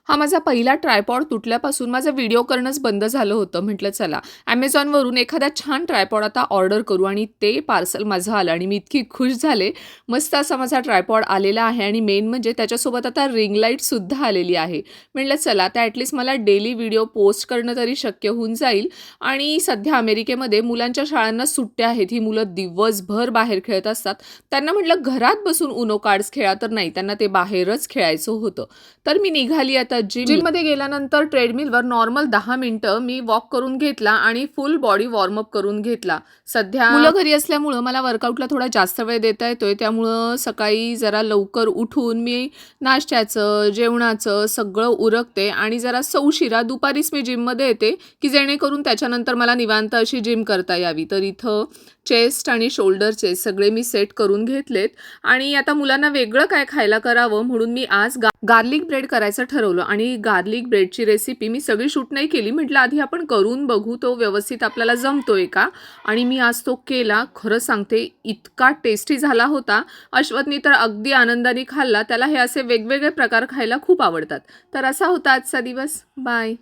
हा माझा पहिला ट्रायपॉड तुटल्यापासून माझं व्हिडिओ करणंच बंद झालं होतं. म्हटलं चला Amazonवरून एखादा छान ट्रायपॉड आता ऑर्डर करू आणि ते पार्सल माझं आलं आणि मी इतकी खुश झाले. मस्त असा माझा ट्रायपॉड आलेला आहे आणि मेन म्हणजे त्याच्यासोबत आता रिंग लाईटसुद्धा आलेली आहे. म्हटलं चला आता ॲटलीस्ट मला डेली व्हिडिओ पोस्ट करणं तरी शक्य होऊन जाईल आणि सध्या अमेरिकेमध्ये मुलांच्या शाळांना सुट्ट्या आहेत. ही मुलं दिवसभर बाहेर खेळत असतात. त्यांना म्हटलं घरात बसून UNO कार्ड्स खेळा, तर नाही त्यांना ते बाहेरच खेळायचं होतं. तर मी निघाली आता जिममध्ये गेल्यानंतर ट्रेडमिलवर नॉर्मल 10 मिनिटं मी वॉक करून घेतला आणि फुल बॉडी वॉर्मअप करून घेतला. सध्या मुलं घरी असल्यामुळं मला वर्कआउटला थोडा जास्त वेळ देता येतोय. त्यामुळं सकाळी जरा लवकर उठून मी नाश्त्याचं, जेवणाचं सगळं उरकते आणि जरासं उशिरा दुपारीच मी जिममध्ये येते, की जेणेकरून त्याच्यानंतर मला निवांत अशी जिम करता यावी. तर इथं चेस्ट आणि शोल्डरचे सगळे मी सेट करून घेतलेत आणि आता मुलांना वेगळं काय खायला करावं म्हणून मी आज गार्लिक ब्रेड करायचं ठरवलं आणि गार्लिक ब्रेडची रेसिपी मी सगळी शूट नाही केली. म्हटलं आधी आपण करून बघू तो व्यवस्थित आपल्याला जमतोय का आणि मी आज तो केला. खरं सांगते इतका टेस्टी झाला होता. अश्वथनी तर अगदी आनंदाने खाल्ला. त्याला हे असे वेगवेगळे प्रकार खायला खूप आवडतात. तर असा होता आजचा दिवस. बाय.